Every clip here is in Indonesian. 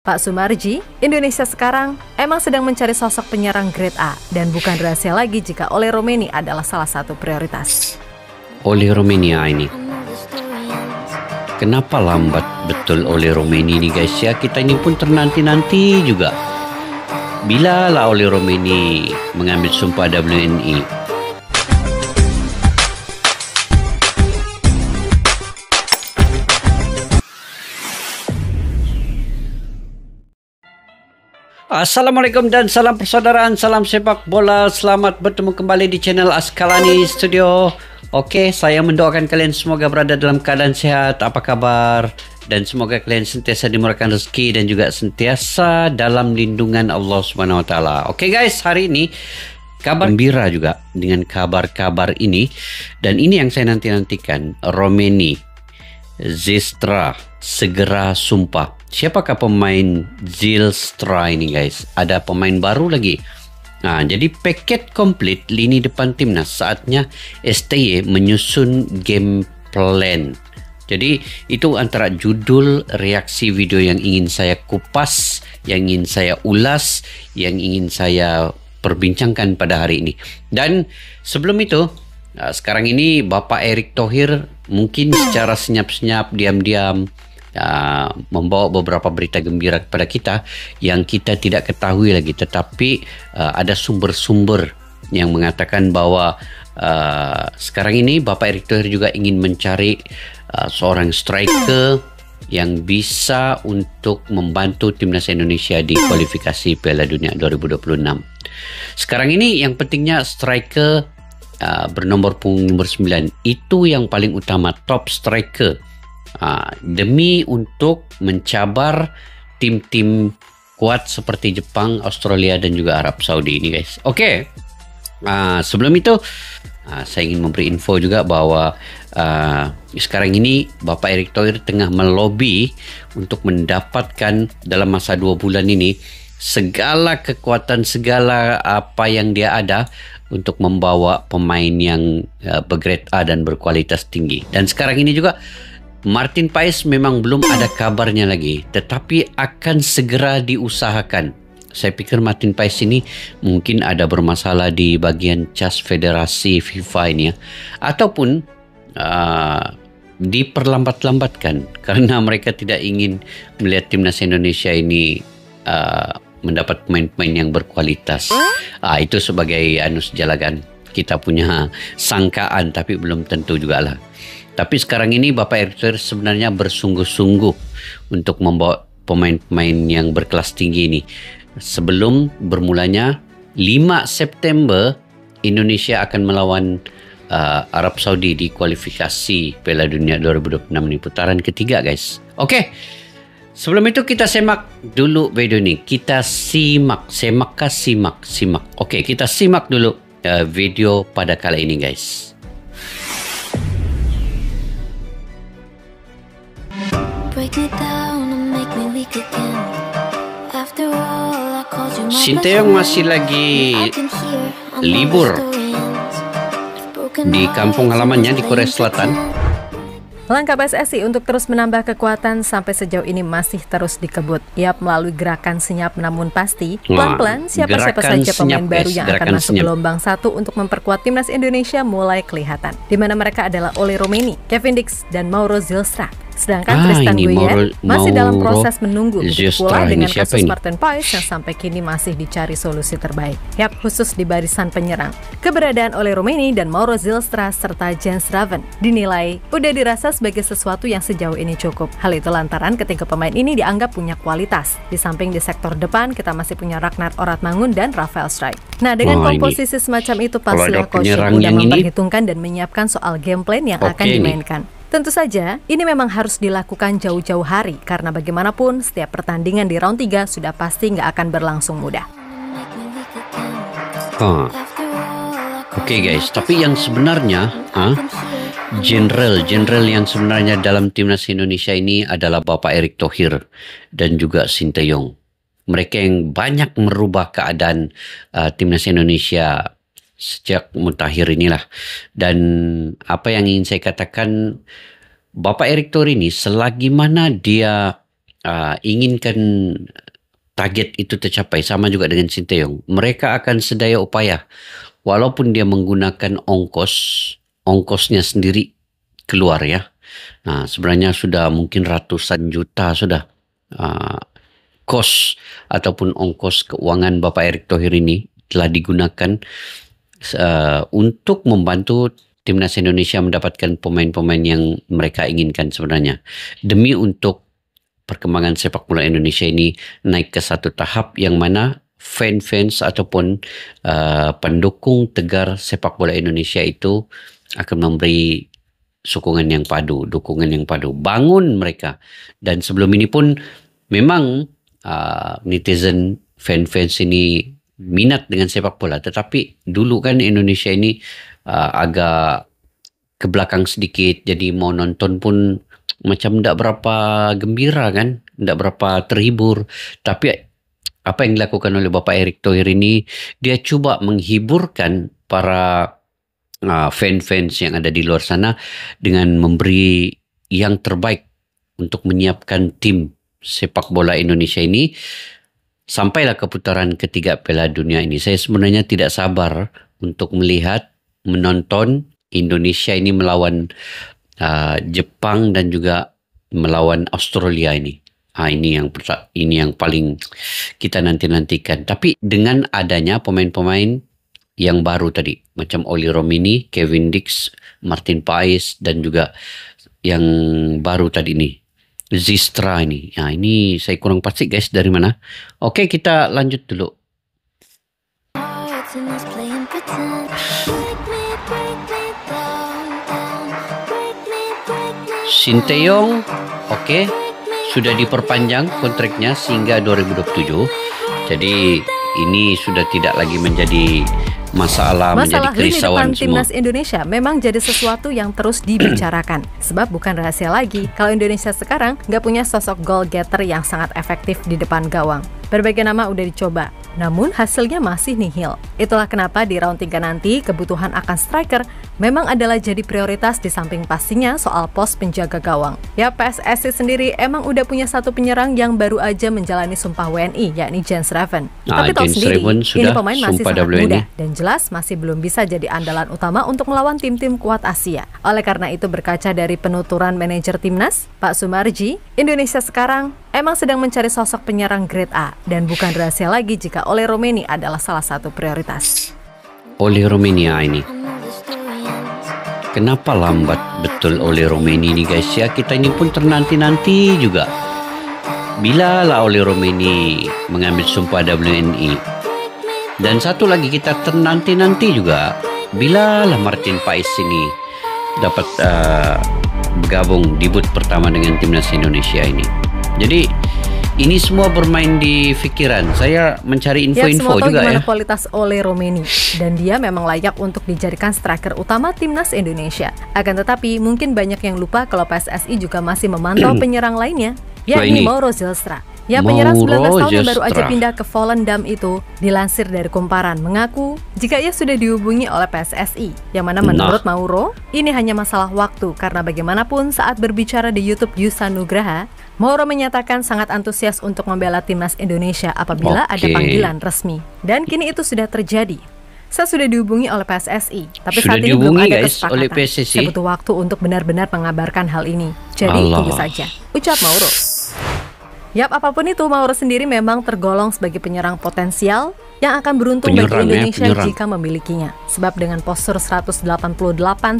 Pak Sumarji, Indonesia sekarang emang sedang mencari sosok penyerang grade A dan bukan rahasia lagi jika Ole Romeni adalah salah satu prioritas. Ole Romeni ini. Kenapa lambat betul Ole Romeni ini guys ya? Kita ini pun ternanti-nanti juga. Bila lah Ole Romeni mengambil sumpah WNI? Assalamualaikum dan salam persaudaraan, salam sepak bola. Selamat bertemu kembali di channel Askalani Studio. Oke, saya mendoakan kalian semoga berada dalam keadaan sehat. Apa kabar? Dan semoga kalian sentiasa dimurahkan rezeki dan juga sentiasa dalam lindungan Allah Subhanahu wa taala. Oke guys, hari ini kabar gembira juga dengan kabar-kabar ini, dan ini yang saya nantikan. Romeni Zylstra segera sumpah. Siapakah pemain Zylstra ini guys? Ada pemain baru lagi. Nah, jadi paket komplit lini depan timnas. Saatnya STY menyusun game plan. Jadi itu antara judul reaksi video yang ingin saya kupas, yang ingin saya ulas, yang ingin saya perbincangkan pada hari ini. Dan sebelum itu, sekarang ini Bapak Erick Thohir mungkin secara senyap-senyap, diam-diam membawa beberapa berita gembira kepada kita yang kita tidak ketahui lagi, tetapi ada sumber-sumber yang mengatakan bahwa sekarang ini Bapak Erick Thohir juga ingin mencari seorang striker yang bisa untuk membantu timnas Indonesia di kualifikasi Piala Dunia 2026. Sekarang ini yang pentingnya striker bernomor punggung nomor 9 itu yang paling utama, top striker, demi untuk mencabar tim-tim kuat seperti Jepang, Australia dan juga Arab Saudi ini guys. Oke. Sebelum itu saya ingin memberi info juga bahwa sekarang ini Bapak Erick Thohir tengah melobi untuk mendapatkan dalam masa 2 bulan ini segala kekuatan, segala apa yang dia ada untuk membawa pemain yang bergrade A dan berkualitas tinggi. Dan sekarang ini juga Martin Paes memang belum ada kabarnya lagi, tetapi akan segera diusahakan. Saya pikir Martin Paes ini mungkin ada bermasalah di bagian cas federasi FIFA ini ya, ataupun diperlambat-lambatkan karena mereka tidak ingin melihat timnas Indonesia ini mendapat pemain-pemain yang berkualitas. Itu sebagai sejalagan kita punya sangkaan, tapi belum tentu juga lah. Tapi sekarang ini Bapak Erick Thohir sebenarnya bersungguh-sungguh untuk membawa pemain-pemain yang berkelas tinggi ini. Sebelum bermulanya 5 September Indonesia akan melawan Arab Saudi di kualifikasi Piala Dunia 2026 ini, putaran ketiga guys. Oke. Sebelum itu kita simak dulu video ini. Kita simak. Oke, kita simak dulu video pada kali ini guys. Sinteyong masih lagi libur di kampung halamannya di Korea Selatan. Langkah PSSI untuk terus menambah kekuatan sampai sejauh ini masih terus dikebut. Iap melalui gerakan senyap namun pasti. Pelan-pelan siapa-siapa saja pemain baru yang akan masuk gelombang 1 untuk memperkuat timnas Indonesia mulai kelihatan. Di mana mereka adalah Ole Romeni, Kevin Dix, dan Mauro Zylstra. Sedangkan Tristan Gueye masih dalam proses menunggu, begitu pula dengan kasus Martin Paes yang sampai kini masih dicari solusi terbaik. Yap, khusus di barisan penyerang. Keberadaan Ole Romeni dan Mauro Zylstra serta Jens Raven dinilai udah dirasa sebagai sesuatu yang sejauh ini cukup. Hal itu lantaran ketiga pemain ini dianggap punya kualitas. Di samping di sektor depan kita masih punya Ragnar Oratmangun dan Rafael Struijk. Nah, dengan komposisi semacam itu pastilah coach udah memperhitungkan dan menyiapkan soal game plan yang akan dimainkan. Tentu saja, ini memang harus dilakukan jauh-jauh hari, karena bagaimanapun setiap pertandingan di round 3 sudah pasti nggak akan berlangsung mudah. Oke guys, tapi yang sebenarnya, Jenderal yang sebenarnya dalam timnas Indonesia ini adalah Bapak Erick Thohir dan juga Sinteyong. Mereka yang banyak merubah keadaan timnas Indonesia sejak mutakhir inilah. Dan apa yang ingin saya katakan, Bapak Erick Thohir ini selagi mana dia inginkan target itu tercapai, sama juga dengan Sinteyong, mereka akan sedaya upaya walaupun dia menggunakan ongkosnya sendiri keluar ya. Nah, sebenarnya sudah mungkin ratusan juta sudah kos ataupun ongkos keuangan Bapak Erick Thohir ini telah digunakan untuk membantu Timnas Indonesia mendapatkan pemain-pemain yang mereka inginkan sebenarnya, demi untuk perkembangan sepak bola Indonesia ini naik ke satu tahap yang mana fans ataupun pendukung tegar sepak bola Indonesia itu akan memberi dukungan yang padu, bangun mereka. Dan sebelum ini pun memang netizen, fans ini minat dengan sepak bola, tetapi dulu kan Indonesia ini agak ke belakang sedikit, jadi mau nonton pun macam tidak berapa gembira kan, tidak berapa terhibur. Tapi apa yang dilakukan oleh Bapak Erick Thohir ini, dia cuba menghiburkan para fans yang ada di luar sana dengan memberi yang terbaik untuk menyiapkan tim sepak bola Indonesia ini sampailah ke putaran ketiga Piala Dunia ini. Saya sebenarnya tidak sabar untuk menonton Indonesia ini melawan Jepang dan juga melawan Australia ini. Ini yang paling kita nantikan. Tapi dengan adanya pemain-pemain yang baru tadi, macam Oli Romini, Kevin Dix, Martin Paes, dan juga yang baru tadi ini, Zistra ini. Ini saya kurang pasti guys dari mana. Oke, kita lanjut dulu. Sinteyong, sudah diperpanjang kontraknya sehingga 2027. Jadi ini sudah tidak lagi menjadi masalah menjadi kerisauan semua. Timnas Indonesia memang jadi sesuatu yang terus dibicarakan. Sebab bukan rahasia lagi kalau Indonesia sekarang nggak punya sosok goal getter yang sangat efektif di depan gawang. Berbagai nama udah dicoba, namun hasilnya masih nihil. Itulah kenapa di round 3 nanti kebutuhan akan striker memang adalah jadi prioritas di samping pastinya soal pos penjaga gawang. Ya, PSSI sendiri emang udah punya satu penyerang yang baru aja menjalani sumpah WNI, yakni Jens Raven. Tapi tahu sendiri, ini pemain masih sangat muda dan jelas masih belum bisa jadi andalan utama untuk melawan tim-tim kuat Asia. Oleh karena itu, berkaca dari penuturan manajer timnas, Pak Sumarji, Indonesia sekarang emang sedang mencari sosok penyerang grade A. Dan bukan rahasia lagi jika Oli Romini adalah salah satu prioritas. Oli Romini ini. Kenapa lambat betul Oli Romini ini guys ya? Kita ini pun ternanti-nanti juga. Bila lah Oli Romini mengambil sumpah WNI. Dan satu lagi kita ternanti-nanti juga. Bila lah Martin Paes ini dapat bergabung debut pertama dengan Timnas Indonesia ini. Jadi ini semua bermain di pikiran. Saya mencari info-info juga ya. Kualitas Oli Romini dan dia memang layak untuk dijadikan striker utama Timnas Indonesia. Akan tetapi mungkin banyak yang lupa kalau PSSI juga masih memantau penyerang lainnya, yakni Mauro Zylstra. Ya, penyerang 19 tahun yang baru aja pindah ke Volendam itu dilansir dari Kumparan mengaku jika ia sudah dihubungi oleh PSSI, yang mana menurut Mauro ini hanya masalah waktu karena bagaimanapun saat berbicara di YouTube Yusa Nugraha, Mauro menyatakan sangat antusias untuk membela Timnas Indonesia apabila ada panggilan resmi. Dan kini itu sudah terjadi. Saya sudah dihubungi oleh PSSI, tapi saat ini belum ada kesepakatan. Saya butuh waktu untuk benar-benar mengabarkan hal ini. Jadi tunggu saja, ucap Mauro. Yap, apapun itu, Mauro sendiri memang tergolong sebagai penyerang potensial yang akan beruntung bagi Indonesia jika memilikinya. Sebab dengan postur 188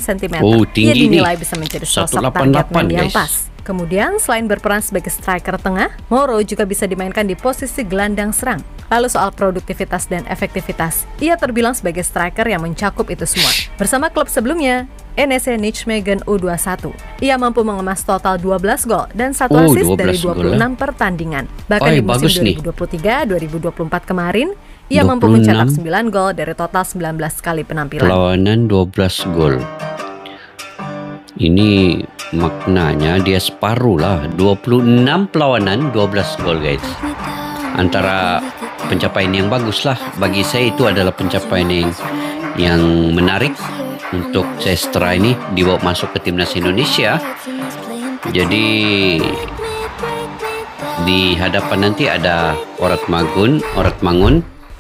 cm, ia dinilai bisa menjadi sosok target man yang pas. Kemudian, selain berperan sebagai striker tengah, Mauro juga bisa dimainkan di posisi gelandang serang. Lalu soal produktivitas dan efektivitas, ia terbilang sebagai striker yang mencakup itu semua. Bersama klub sebelumnya, NEC Nijmegen U21, ia mampu mengemas total 12 gol dan 1 assist dari 26 pertandingan. Bahkan di musim 2023-2024 kemarin, ia mampu mencetak 9 gol dari total 19 kali penampilan. Perlawanan 12 gol. Ini maknanya dia separuh lah, 26 perlawanan 12 gol guys. Antara pencapaian yang bagus lah. Bagi saya itu adalah pencapaian yang menarik untuk Zylstra ini dibawa masuk ke Timnas Indonesia. Jadi Di hadapan nanti ada Orat Mangun.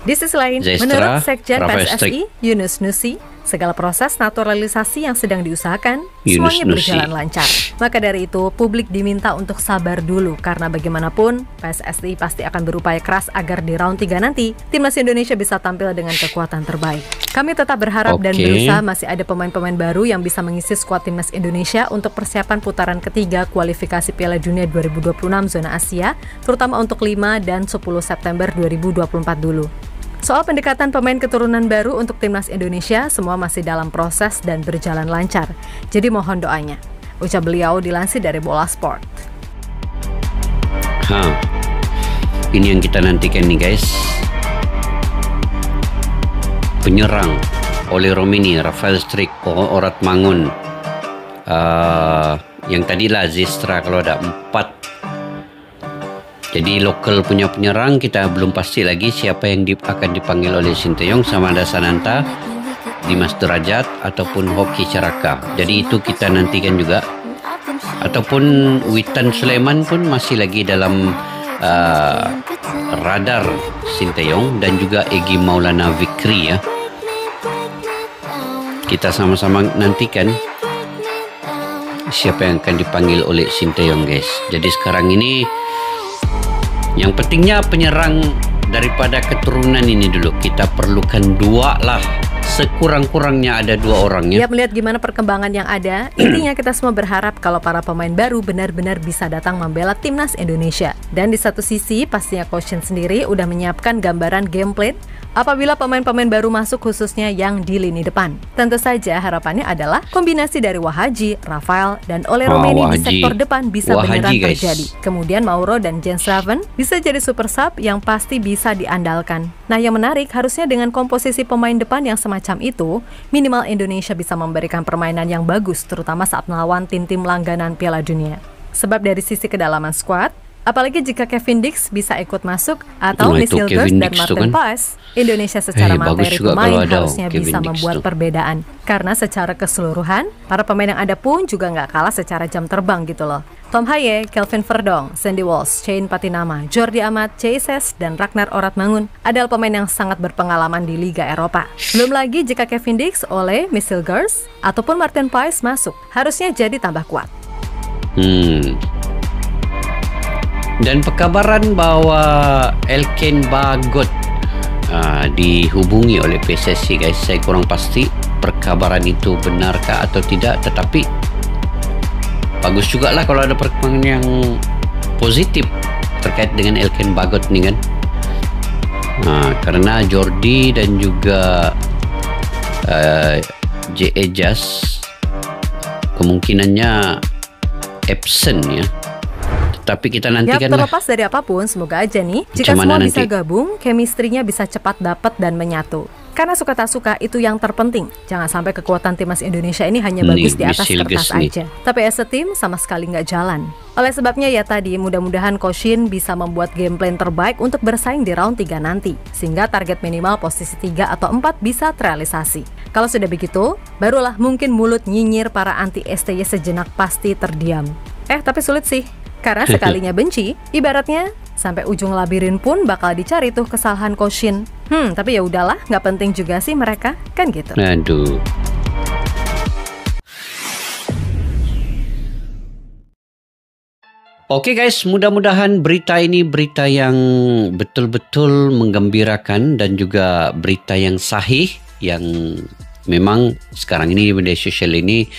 Di sisi lain, menurut Sekjen PSSI, Yunus Nusi, segala proses naturalisasi yang sedang diusahakan, semuanya berjalan lancar. Maka dari itu, publik diminta untuk sabar dulu, karena bagaimanapun, PSSI pasti akan berupaya keras agar di round 3 nanti, Timnas Indonesia bisa tampil dengan kekuatan terbaik. Kami tetap berharap dan berusaha masih ada pemain-pemain baru yang bisa mengisi skuad Timnas Indonesia untuk persiapan putaran ketiga kualifikasi Piala Dunia 2026 zona Asia, terutama untuk 5 dan 10 September 2024 dulu. Soal pendekatan pemain keturunan baru untuk Timnas Indonesia, semua masih dalam proses dan berjalan lancar. Jadi mohon doanya, ucap beliau dilansir dari Bola Sport. Ini yang kita nantikan nih guys. Penyerang Ole Romini, Rafael Strik, Orat Mangun. Yang tadi lah Zestra kalau ada 4. Jadi lokal punya penyerang kita belum pasti lagi siapa yang akan dipanggil oleh Sinteyong, sama ada Sananta, Dimas Derajat ataupun Hoki Caraka. Jadi itu kita nantikan juga. Ataupun Witan Sulaiman pun masih lagi dalam radar Sinteyong, dan juga Egy Maulana Fikri ya. Kita sama-sama nantikan siapa yang akan dipanggil oleh Sinteyong guys. Jadi sekarang ini yang pentingnya penyerang daripada keturunan ini dulu. Kita perlukan 2 lah. Sekurang-kurangnya ada 2 orang ya. Ya, melihat gimana perkembangan yang ada, intinya kita semua berharap kalau para pemain baru benar-benar bisa datang membela Timnas Indonesia. Dan di satu sisi, pastinya Coach Shin sendiri udah menyiapkan gambaran game plan apabila pemain-pemain baru masuk, khususnya yang di lini depan. Tentu saja harapannya adalah kombinasi dari Wahaji, Rafael, dan Ole Romeni di sektor depan bisa beneran terjadi. Kemudian Mauro dan Jens Raven bisa jadi super sub yang pasti bisa diandalkan. Nah, yang menarik harusnya dengan komposisi pemain depan yang semacam itu, minimal Indonesia bisa memberikan permainan yang bagus, terutama saat melawan tim-tim langganan Piala Dunia. Sebab dari sisi kedalaman skuad, apalagi jika Kevin Dix bisa ikut masuk atau Michel Gers dan Martin Paes, Indonesia secara materi pemain harusnya bisa membuat perbedaan. Karena secara keseluruhan, para pemain yang ada pun juga nggak kalah secara jam terbang gitu loh. Tom Haye, Kelvin Verdong, Sandy Walsh, Shane Patinama, Jordi Amat, Chaises, dan Ragnar Orat Mangun adalah pemain yang sangat berpengalaman di Liga Eropa. Belum lagi jika Kevin Dix, Ole, Michel Gers, ataupun Martin Paes masuk, harusnya jadi tambah kuat. Dan perkabaran bahwa Elken Bagot dihubungi oleh PSSI guys, saya kurang pasti perkabaran itu benarkah atau tidak, tetapi bagus juga lah kalau ada perkembangan yang positif terkait dengan Elken Bagot nih kan. Karena Jordi dan juga J.E. Jas kemungkinannya absent ya. Tapi kita nantikan terlepas dari apapun, semoga aja nih jika semua bisa gabung, chemistry-nya bisa cepat dapat dan menyatu. Karena suka tak suka itu yang terpenting. Jangan sampai kekuatan Timnas Indonesia ini hanya bagus di atas kertas aja, tapi as a team sama sekali nggak jalan. Oleh sebabnya ya tadi, mudah-mudahan Coach Shin bisa membuat game plan terbaik untuk bersaing di round 3 nanti, sehingga target minimal posisi 3 atau 4 bisa terrealisasi. Kalau sudah begitu, barulah mungkin mulut nyinyir para anti STY sejenak pasti terdiam. Tapi sulit sih. Karena sekalinya benci, ibaratnya sampai ujung labirin pun bakal dicari tuh kesalahan Coach Shin. Tapi ya udahlah, nggak penting juga sih mereka, kan gitu. Aduh. Oke guys, mudah-mudahan berita ini berita yang betul-betul menggembirakan dan juga berita yang sahih, yang memang sekarang ini di media sosial ini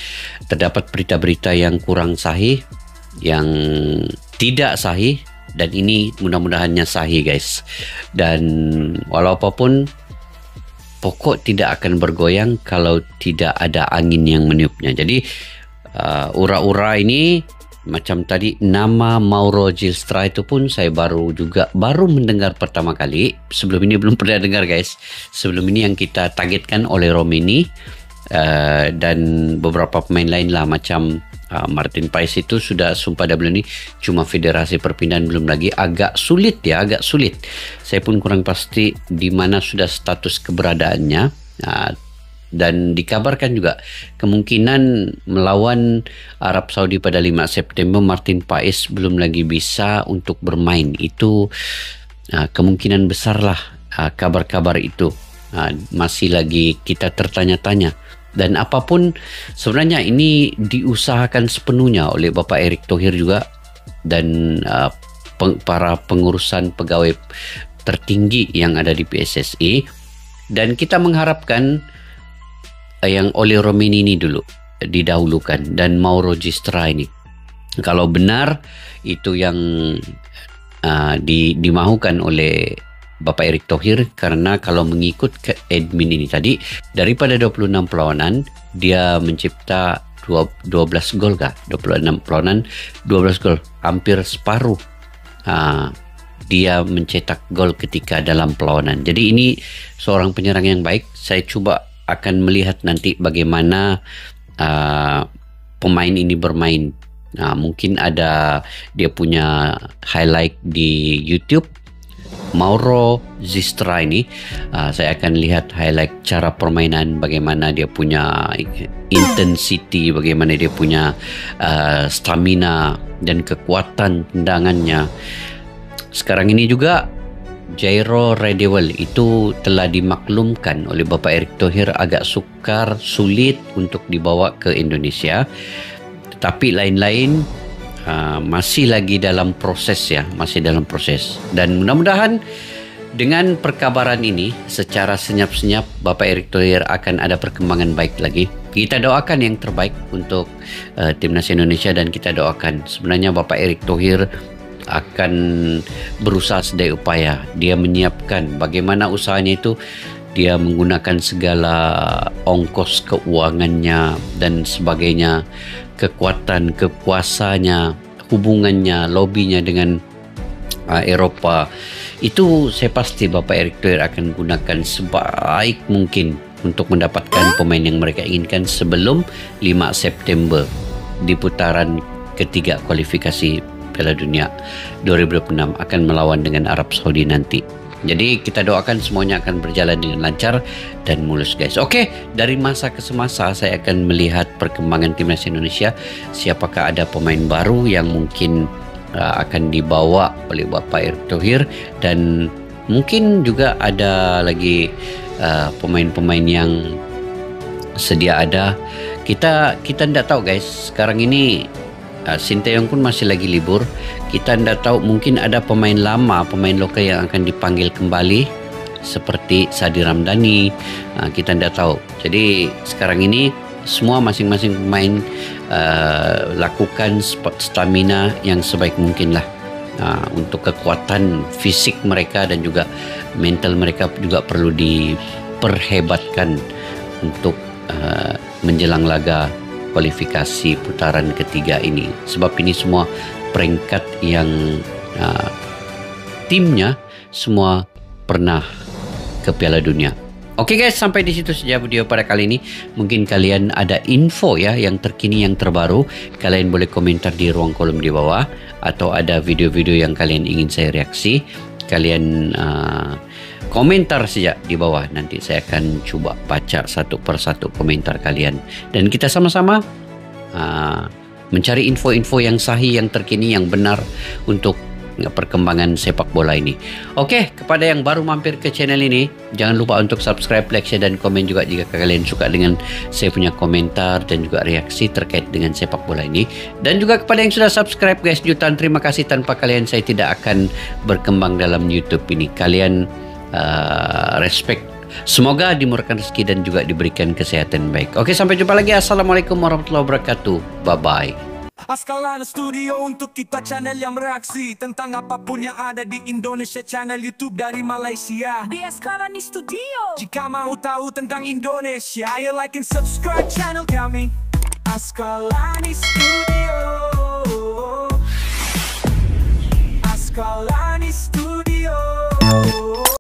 terdapat berita-berita yang kurang sahih, yang tidak sahih, dan ini mudah-mudahannya sahih guys. Dan walau apapun, pokok tidak akan bergoyang kalau tidak ada angin yang meniupnya. Jadi ura-ura ini macam tadi nama Mauro Zylstra itu pun saya baru mendengar pertama kali. Sebelum ini belum pernah dengar guys. Sebelum ini yang kita targetkan oleh Romeni dan beberapa pemain lain lah, macam Martin Paes itu sudah sumpah double ini, cuma Federasi Perpindahan belum lagi. Agak sulit. Saya pun kurang pasti di mana sudah status keberadaannya. Dan dikabarkan juga kemungkinan melawan Arab Saudi pada 5 September Martin Paes belum lagi bisa untuk bermain. Itu kemungkinan besarlah kabar-kabar itu. Masih lagi kita tertanya-tanya. Dan apapun sebenarnya ini diusahakan sepenuhnya oleh Bapak Erick Thohir juga dan para pengurusan pegawai tertinggi yang ada di PSSI. Dan kita mengharapkan yang Oleh Romini ini dulu didahulukan dan Mauro Gistra ini. Kalau benar itu yang dimahukan oleh Bapak Erick Thohir, karena kalau mengikut ke admin ini tadi, daripada 26 perlawanan dia mencipta 12 gol kah? 26 perlawanan 12 gol, hampir separuh dia mencetak gol ketika dalam perlawanan. Jadi ini seorang penyerang yang baik. Saya coba akan melihat nanti bagaimana pemain ini bermain. Mungkin ada dia punya highlight di YouTube. Mauro Gistra ini saya akan lihat highlight cara permainan, bagaimana dia punya intensity, bagaimana dia punya stamina dan kekuatan tendangannya. Sekarang ini juga Jairo Redewel itu telah dimaklumkan oleh Bapak Erick Thohir agak sulit untuk dibawa ke Indonesia. Tetapi lain-lain masih lagi dalam proses ya, masih dalam proses. Dan mudah-mudahan dengan perkabaran ini secara senyap-senyap Bapak Erick Thohir akan ada perkembangan baik lagi. Kita doakan yang terbaik untuk Timnas Indonesia dan kita doakan sebenarnya Bapak Erick Thohir akan berusaha sedaya upaya. Dia menyiapkan bagaimana usahanya itu. Dia menggunakan segala ongkos keuangannya dan sebagainya, kekuatan, kekuasanya, hubungannya, lobbynya dengan Eropa. Itu saya pasti Bapak Erick Thohir akan gunakan sebaik mungkin untuk mendapatkan pemain yang mereka inginkan sebelum 5 September di putaran ketiga kualifikasi Piala Dunia 2026 akan melawan dengan Arab Saudi nanti. Jadi kita doakan semuanya akan berjalan dengan lancar dan mulus guys. Oke, dari masa ke semasa saya akan melihat perkembangan Timnas Indonesia. Siapakah ada pemain baru yang mungkin akan dibawa oleh Bapak Erick Thohir, dan mungkin juga ada lagi pemain-pemain yang sedia ada. Kita tidak tahu guys. Sekarang ini Sinteyong pun masih lagi libur. Kita tidak tahu, mungkin ada pemain lama, pemain lokal yang akan dipanggil kembali seperti Sadi Ramdhani. Kita tidak tahu. Jadi sekarang ini semua masing-masing pemain lakukan stamina yang sebaik mungkin lah. Untuk kekuatan fisik mereka dan juga mental mereka juga perlu diperhebatkan untuk menjelang laga kualifikasi putaran ketiga ini. Sebab ini semua peringkat yang timnya semua pernah ke Piala Dunia. Oke guys, sampai di situ saja video pada kali ini. Mungkin kalian ada info ya yang terkini, yang terbaru. Kalian boleh komentar di ruang kolom di bawah, atau ada video-video yang kalian ingin saya reaksi, kalian komentar saja di bawah. Nanti saya akan coba baca satu persatu komentar kalian, dan kita sama-sama mencari info-info yang sahih, yang terkini, yang benar untuk perkembangan sepak bola ini. Oke, kepada yang baru mampir ke channel ini, jangan lupa untuk subscribe, like, share, dan komen juga jika kalian suka dengan saya punya komentar dan juga reaksi terkait dengan sepak bola ini. Dan juga kepada yang sudah subscribe guys, jutaan terima kasih. Tanpa kalian saya tidak akan berkembang dalam YouTube ini. Kalian respect. Semoga dimurahkan rezeki dan juga diberikan kesehatan baik. Oke, sampai jumpa lagi. Assalamualaikum warahmatullahi wabarakatuh. Bye-bye. Askalani Studio untuk kita channel yang bereaksi tentang apapun yang ada di Indonesia. Channel YouTube dari Malaysia di Askalani Studio. Jika mau tahu tentang Indonesia, ayo like and subscribe channel kami Askalani Studio. Askalani